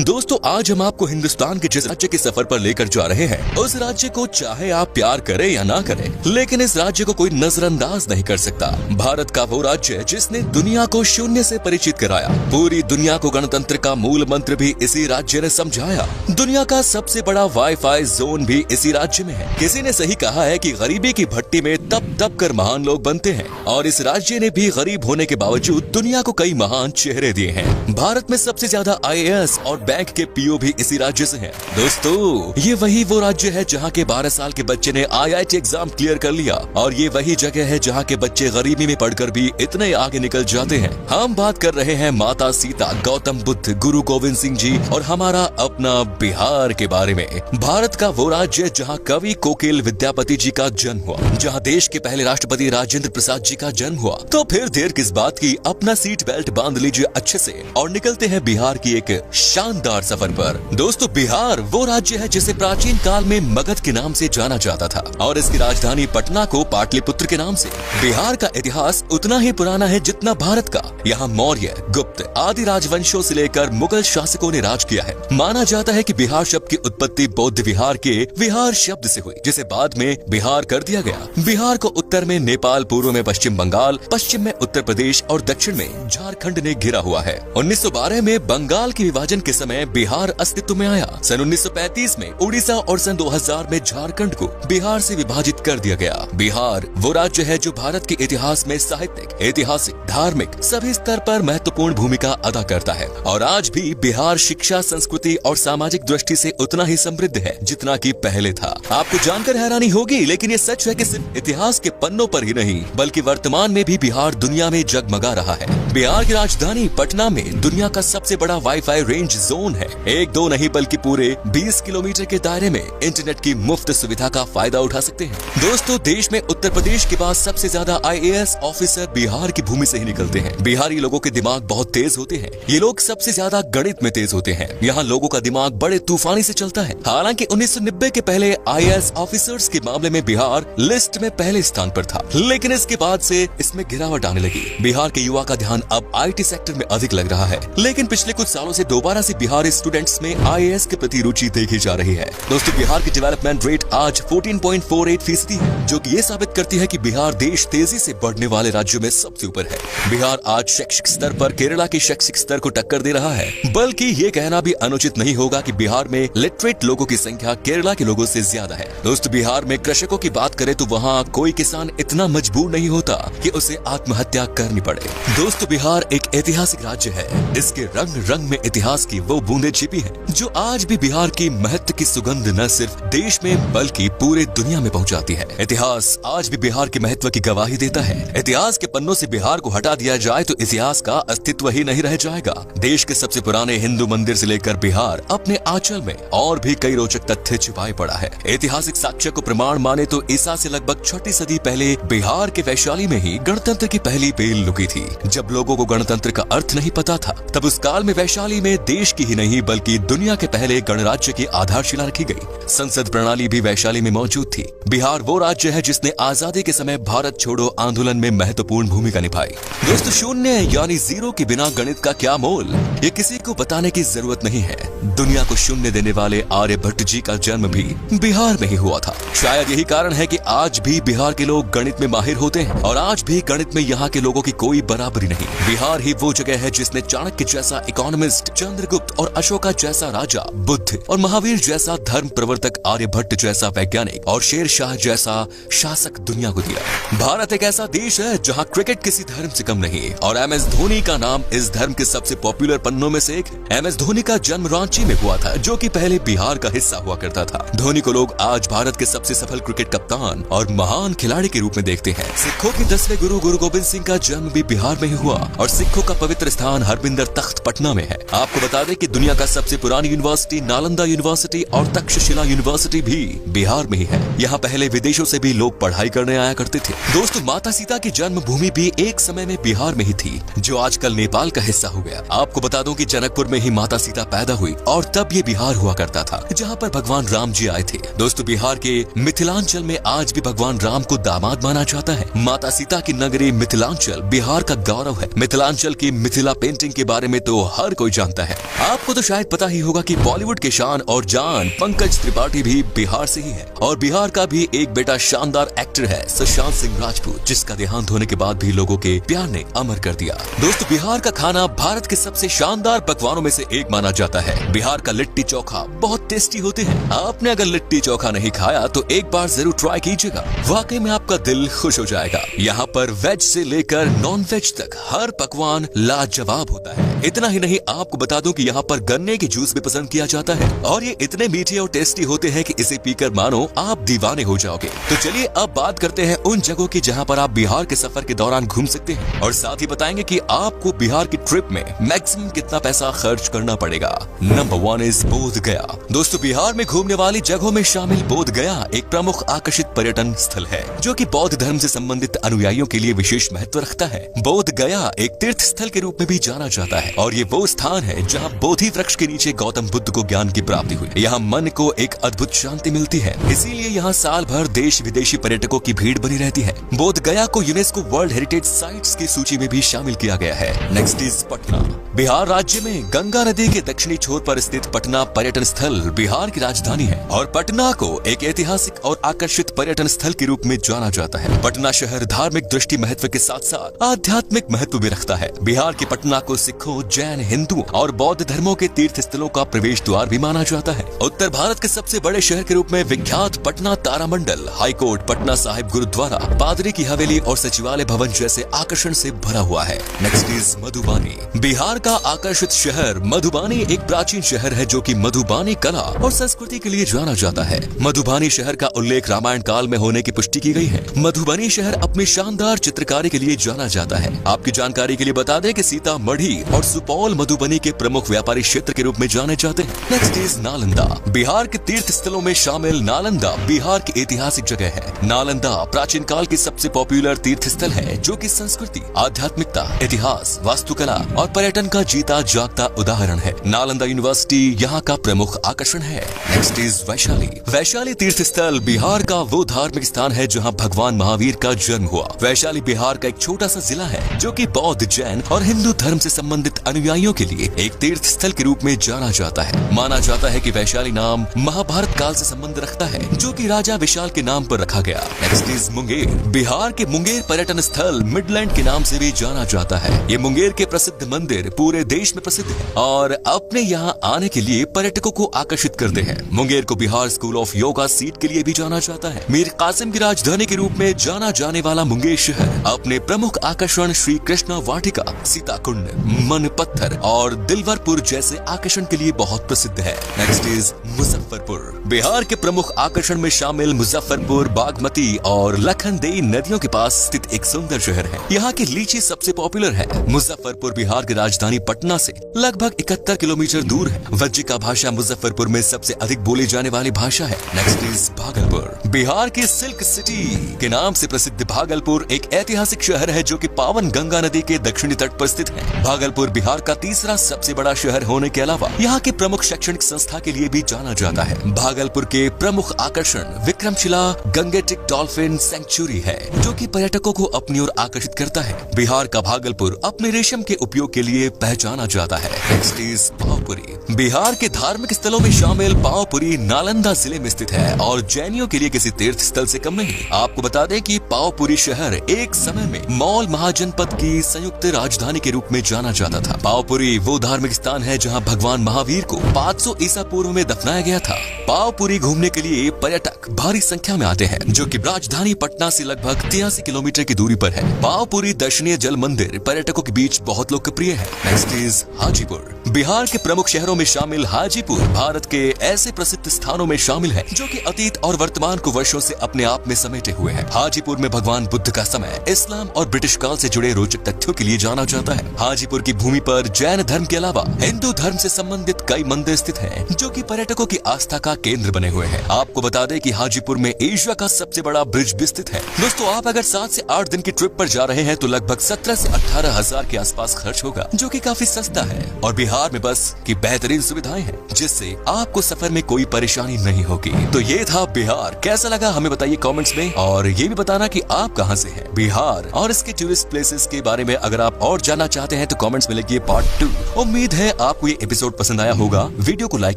दोस्तों आज हम आपको हिंदुस्तान के जिस राज्य के सफर पर लेकर जा रहे हैं, उस राज्य को चाहे आप प्यार करें या ना करें, लेकिन इस राज्य को कोई नजरअंदाज नहीं कर सकता। भारत का वो राज्य जिसने दुनिया को शून्य से परिचित कराया, पूरी दुनिया को गणतंत्र का मूल मंत्र भी इसी राज्य ने समझाया। दुनिया का सबसे बड़ा वाईफाई जोन भी इसी राज्य में है। किसी ने सही कहा है कि गरीबी की भट्टी में तप तप कर महान लोग बनते हैं, और इस राज्य ने भी गरीब होने के बावजूद दुनिया को कई महान चेहरे दिए हैं। भारत में सबसे ज्यादा IAS और बैंक के PO भी इसी राज्य से हैं। दोस्तों ये वो राज्य है जहाँ के 12 साल के बच्चे ने IIT एग्जाम क्लियर कर लिया, और ये वही जगह है जहाँ के बच्चे गरीबी में पढ़कर भी इतने आगे निकल जाते हैं। हम बात कर रहे हैं माता सीता, गौतम बुद्ध, गुरु गोविंद सिंह जी और हमारा अपना बिहार के बारे में। भारत का वो राज्य जहाँ कवि कोकिल विद्यापति जी का जन्म हुआ, जहाँ देश के पहले राष्ट्रपति राजेंद्र प्रसाद जी का जन्म हुआ। तो फिर देर किस बात की, अपना सीट बेल्ट बांध लीजिए अच्छे से और निकलते हैं बिहार की एक शानदार सफर पर। दोस्तों बिहार वो राज्य है जिसे प्राचीन काल में मगध के नाम से जाना जाता था, और इसकी राजधानी पटना को पाटलिपुत्र के नाम से। बिहार का इतिहास उतना ही पुराना है जितना भारत का। यहाँ मौर्य, गुप्त आदि राजवंशों से लेकर मुगल शासकों ने राज किया है। माना जाता है कि बिहार शब्द की उत्पत्ति बौद्ध विहार के विहार शब्द से हुई, जिसे बाद में बिहार कर दिया गया। बिहार को उत्तर में नेपाल, पूर्व में पश्चिम बंगाल, पश्चिम में उत्तर प्रदेश और दक्षिण में झारखंड ने घिरा हुआ है। 1912 में बंगाल के विभाजन के समय बिहार अस्तित्व में आया। सन 1935 में उड़ीसा और सन 2000 में झारखंड को बिहार से विभाजित कर दिया गया। बिहार वो राज्य है जो भारत के इतिहास में साहित्यिक, ऐतिहासिक, धार्मिक सभी स्तर पर महत्वपूर्ण भूमिका अदा करता है, और आज भी बिहार शिक्षा, संस्कृति और सामाजिक दृष्टि से उतना ही समृद्ध है जितना कि पहले था। आपको जानकर हैरानी होगी, लेकिन ये सच है कि सिर्फ इतिहास के पन्नों पर ही नहीं बल्कि वर्तमान में भी बिहार दुनिया में जगमगा रहा है। बिहार की राजधानी पटना में दुनिया का सबसे बड़ा वाईफाई रेंज जोन है। एक दो नहीं बल्कि पूरे 20 किलोमीटर के दायरे में इंटरनेट की मुफ्त सुविधा का फायदा उठा सकते हैं। दोस्तों देश में उत्तर प्रदेश के बाद सबसे ज्यादा IAS ऑफिसर बिहार की भूमि से ही निकलते हैं। बिहारी लोगों के दिमाग बहुत तेज होते हैं। ये लोग सबसे ज्यादा गणित में तेज होते हैं। यहाँ लोगों का दिमाग बड़े तूफानी से चलता है। हालांकि 1990 के पहले IAS ऑफिसर्स के मामले में बिहार लिस्ट में पहले स्थान पर था, लेकिन इसके बाद से इसमें गिरावट आने लगी। बिहार के युवा का ध्यान अब IT सेक्टर में अधिक लग रहा है, लेकिन पिछले कुछ सालों से दोबारा से बिहारी स्टूडेंट्स में IAS के प्रति रुचि देखी जा रही है। दोस्तों बिहार की डेवलपमेंट रेट आज 14.48% है, जो कि ये साबित करती है कि बिहार देश तेजी से बढ़ने वाले राज्यों में सबसे ऊपर है। बिहार आज शैक्षिक स्तर पर केरला के शैक्षिक स्तर को टक्कर दे रहा है। बल्कि ये कहना भी अनुचित नहीं होगा कि बिहार में लिटरेट लोगों की संख्या केरला के लोगों से ज्यादा है। दोस्तों बिहार में कृषकों की बात करें तो वहाँ कोई किसान इतना मजबूर नहीं होता कि उसे आत्महत्या करनी पड़े। दोस्तों बिहार एक ऐतिहासिक राज्य है। इसके रंग रंग में इतिहास की वो बूंदें छिपी हैं, जो आज भी बिहार की महत्व की सुगंध न सिर्फ देश में बल्कि पूरे दुनिया में पहुंचाती है। इतिहास आज भी बिहार के महत्व की गवाही देता है। इतिहास के पन्नों से बिहार को हटा दिया जाए तो इतिहास का अस्तित्व ही नहीं रह जाएगा। देश के सबसे पुराने हिंदू मंदिर से लेकर बिहार अपने आंचल में और भी कई रोचक तथ्य छिपाए पड़ा है। ऐतिहासिक साक्ष्य को प्रमाण माने तो ईसा से लगभग 6वीं सदी पहले बिहार के वैशाली में ही गणतंत्र की पहली बेल लुकी थी। जब लोगों को गणतंत्र का अर्थ नहीं पता था, तब उस काल में वैशाली में देश की ही नहीं बल्कि दुनिया के पहले गणराज्य की आधारशिला रखी गई। संसद प्रणाली भी वैशाली में मौजूद थी। बिहार वो राज्य है जिसने आजादी के समय भारत छोड़ो आंदोलन में महत्वपूर्ण भूमिका निभाई। दोस्तों शून्य यानी जीरो के बिना गणित का क्या मोल, ये किसी को बताने की जरूरत नहीं है। दुनिया को शून्य देने वाले आर्यभट्ट जी का जन्म भी बिहार में ही हुआ था। शायद यही कारण है कि आज भी बिहार के लोग गणित में माहिर होते हैं, और आज भी गणित में यहाँ के लोगों की कोई बराबरी नहीं। बिहार ही वो जगह है जिसने चाणक्य जैसा इकोनॉमिस्ट, चंद्रगुप्त और अशोका जैसा राजा, बुद्ध और महावीर जैसा धर्म प्रवर्तक, आर्यभट्ट जैसा वैज्ञानिक और शेर शाह जैसा शासक दुनिया को दिया। भारत एक ऐसा देश है जहाँ क्रिकेट किसी धर्म से कम नहीं, और MS धोनी का नाम इस धर्म के सबसे पॉपुलर पन्नों में से एक। MS धोनी का जन्म रांची में हुआ था, जो कि पहले बिहार का हिस्सा हुआ करता था। धोनी को लोग आज भारत के सबसे सफल क्रिकेट कप्तान और महान खिलाड़ी के रूप में देखते हैं। सिखों के 10वें गुरु गुरु गोविंद सिंह का जन्म भी बिहार में ही हुआ, और सिखों का पवित्र स्थान हरमिंदर तख्त पटना में है। आपको बता दें कि दुनिया का सबसे पुरानी यूनिवर्सिटी नालंदा यूनिवर्सिटी और तक्षशिला यूनिवर्सिटी भी बिहार में ही है। यहाँ पहले विदेशों से भी लोग पढ़ाई करने आया करते थे। दोस्तों, माता सीता की जन्मभूमि भी एक समय में बिहार में ही थी, जो आजकल नेपाल का हिस्सा हो गया। आपको बता दूं कि जनकपुर में ही माता सीता पैदा हुई और तब ये बिहार हुआ करता था, जहाँ पर भगवान राम जी आए थे। दोस्तों, बिहार के मिथिलांचल में आज भी भगवान राम को दामाद माना जाता है। माता सीता की नगरी मिथिलांचल बिहार का गौरव है। मिथिलांचल की मिथिला पेंटिंग के बारे में तो हर कोई जानता है। आपको तो शायद पता ही होगा कि बॉलीवुड के शान और जान पंकज त्रिपाठी भी बिहार से ही है, और बिहार का भी एक बेटा शानदार एक्टर है सुशांत सिंह राजपूत, जिसका देहांत होने के बाद भी लोगों के प्यार ने अमर कर दिया। दोस्तों, बिहार का खाना भारत के सबसे शानदार पकवानों में से एक माना जाता है। बिहार का लिट्टी चोखा बहुत टेस्टी होते हैं। आपने अगर लिट्टी चोखा नहीं खाया तो एक बार जरूर ट्राई कीजिएगा, वाकई में आपका दिल खुश हो जाएगा। यहाँ पर वेज से लेकर नॉन वेज तक हर पकवान लाजवाब होता है। इतना ही नहीं, आपको बता दूं कि यहाँ पर गन्ने के जूस भी पसंद किया जाता है, और ये इतने मीठे और टेस्टी होते हैं कि इसे पीकर मानो आप दीवाने हो जाओगे। तो चलिए अब बात करते हैं उन जगहों की जहाँ पर आप बिहार के सफर के दौरान घूम सकते हैं, और साथ ही बताएंगे कि आपको बिहार की ट्रिप में मैक्सिमम कितना पैसा खर्च करना पड़ेगा। नंबर 1 इज बोध गया। दोस्तों, बिहार में घूमने वाली जगहों में शामिल बोध गया एक प्रमुख आकर्षित पर्यटन स्थल है, जो कि बौद्ध धर्म से संबंधित अनुयायियों के लिए विशेष महत्व रखता है। बोध गया एक तीर्थ स्थल के रूप में भी जाना जाता है, और ये वो स्थान है जहाँ बोधि वृक्ष के नीचे गौतम बुद्ध को ज्ञान की प्राप्ति हुई। यहाँ मन को एक अद्भुत शांति मिलती है, इसीलिए यहाँ साल भर देश विदेशी पर्यटकों की भीड़ बनी रहती है। बोध गया को यूनेस्को वर्ल्ड हेरिटेज साइट्स की सूची में भी शामिल किया गया है। Next is Patna. बिहार राज्य में गंगा नदी के दक्षिणी छोर पर स्थित पटना पर्यटन स्थल बिहार की राजधानी है, और पटना को एक ऐतिहासिक और आकर्षित पर्यटन स्थल के रूप में जाना जाता है। पटना शहर धार्मिक दृष्टि महत्व के साथ साथ आध्यात्मिक महत्व भी रखता है। बिहार के पटना को सिखों, जैन, हिंदू और बौद्ध धर्मों के तीर्थ स्थलों का प्रवेश द्वार भी माना जाता है। उत्तर भारत के सबसे बड़े शहर के रूप में विख्यात पटना तारामंडल, हाईकोर्ट, पटना साहिब गुरुद्वारा, पादरी की हवेली और सचिवालय भवन जैसे आकर्षण से भरा हुआ है। Next is Madhubani. बिहार का आकर्षित शहर मधुबानी एक प्राचीन शहर है, जो कि मधुबानी कला और संस्कृति के लिए जाना जाता है। मधुबानी शहर का उल्लेख रामायण काल में होने की पुष्टि की गई है। मधुबनी शहर अपनी शानदार चित्रकारी के लिए जाना जाता है। आपकी जानकारी के लिए बता दें कि सीतामढ़ी और सुपौल मधुबनी के प्रमुख व्यापारी क्षेत्र के रूप में जाने जाते हैं। Next is Nalanda. बिहार के तीर्थ स्थलों में शामिल नालंदा बिहार की ऐतिहासिक जगह है। नालंदा प्राचीन काल की सबसे पॉपुलर तीर्थ स्थल है, जो कि संस्कृति, आध्यात्मिकता, इतिहास, वास्तुकला और पर्यटन का जीता जागता उदाहरण है। नालंदा यूनिवर्सिटी यहाँ का प्रमुख आकर्षण है। Next is Vaishali. वैशाली तीर्थ स्थल बिहार का वो धार्मिक स्थान है जहाँ भगवान महावीर का जन्म हुआ। वैशाली बिहार का एक छोटा सा जिला है, जो कि बौद्ध, जैन और हिंदू धर्म से संबंधित अनुयायियों के लिए एक तीर्थ स्थल के रूप में जाना जाता है। माना जाता है कि वैशाली नाम महाभारत काल से संबंध रखता है, जो कि राजा विशाल के नाम पर रखा गया। Next is Munger. बिहार के मुंगेर पर्यटन स्थल मिडलैंड के नाम से भी जाना जाता है। ये मुंगेर के प्रसिद्ध मंदिर पूरे देश में प्रसिद्ध है और अपने यहाँ आने के लिए पर्यटकों को आकर्षित करते हैं। मुंगेर को Bihar school of yoga seat के लिए भी जाना जाता है। मीर कासिम की राजधानी के रूप में जाना जाने वाला मुंगेर शहर अपने प्रमुख आकर्षण श्री कृष्णा वाटिका, सीता कुंड, मन पत्थर और दिलवरपुर जैसे आकर्षण के लिए बहुत प्रसिद्ध है। Next is Muzaffarpur. बिहार के प्रमुख आकर्षण में शामिल मुजफ्फरपुर बागमती और लखनदेई नदियों के पास स्थित एक सुंदर शहर है। यहाँ की लीची सबसे पॉपुलर है। मुजफ्फरपुर बिहार की राजधानी पटना से लगभग 71 किलोमीटर दूर है। वज्जिका भाषा मुजफ्फरपुर में सबसे अधिक बोली जाने वाली भाषा है। Next is Bhagalpur. बिहार की सिल्क सिटी के नाम से प्रसिद्ध भागलपुर एक ऐतिहासिक शहर है, जो कि पावन गंगा नदी के दक्षिणी तट पर स्थित है। भागलपुर बिहार का तीसरा सबसे बड़ा शहर होने के अलावा यहाँ के प्रमुख शैक्षणिक संस्था के लिए भी जाना जाता है। भागलपुर के प्रमुख आकर्षण विक्रमशिला गंगेटिक डॉल्फिन सेंचुरी है, जो कि पर्यटकों को अपनी ओर आकर्षित करता है। बिहार का भागलपुर अपने रेशम के उपयोग के लिए पहचाना जाता है। Next is Pawapuri. बिहार के धार्मिक स्थलों में शामिल पावपुरी नालंदा जिले में स्थित है और जैनियों के लिए किसी तीर्थ स्थल से कम नहीं। आपको बता दें कि पावपुरी शहर एक समय में मौल महाजनपद की संयुक्त राजधानी के रूप में जाना जाता था। पावपुरी वो धार्मिक स्थान है जहां भगवान महावीर को 500 ईसा पूर्व में दफनाया गया था। पावपुरी घूमने के लिए पर्यटक भारी संख्या में आते हैं, जो कि राजधानी पटना से लगभग 83 किलोमीटर की दूरी पर है। पावपुरी दर्शनीय जल मंदिर पर्यटकों के बीच बहुत लोकप्रिय है। Next is Hajipur. बिहार के प्रमुख शहरों में शामिल हाजीपुर भारत के ऐसे प्रसिद्ध स्थानों में शामिल है, जो कि अतीत और वर्तमान को वर्षों से अपने आप में समेटे हुए है। हाजीपुर में भगवान बुद्ध का समय, इस्लाम और ब्रिटिश काल से जुड़े रोचक तथ्यों के लिए जाना जाता है। हाजीपुर की भूमि पर जैन धर्म के अलावा हिंदू धर्म से संबंधित कई मंदिर स्थित हैं, जो कि पर्यटकों की आस्था का केंद्र बने हुए हैं। आपको बता दें कि हाजीपुर में एशिया का सबसे बड़ा ब्रिज भी स्थित है। दोस्तों, आप अगर 7 से 8 दिन की ट्रिप पर जा रहे हैं तो लगभग 17 से 18 हजार के आसपास खर्च होगा, जो कि काफी सस्ता है। और बिहार में बस की बेहतरीन सुविधाएं हैं, जिससे आपको सफर में कोई परेशानी नहीं होगी। तो ये था बिहार। कैसा लगा हमें बताइए कमेंट्स में, और ये भी बताना कि आप कहां से हैं। बिहार और इसके टूरिस्ट प्लेसेस के बारे में अगर आप और जानना चाहते हैं तो कमेंट्स में लिखिए पार्ट 2। उम्मीद है आपको ये एपिसोड पसंद आया होगा। वीडियो को लाइक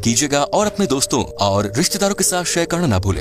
कीजिएगा और अपने दोस्तों और रिश्तेदारों के साथ शेयर करना ना भूलें।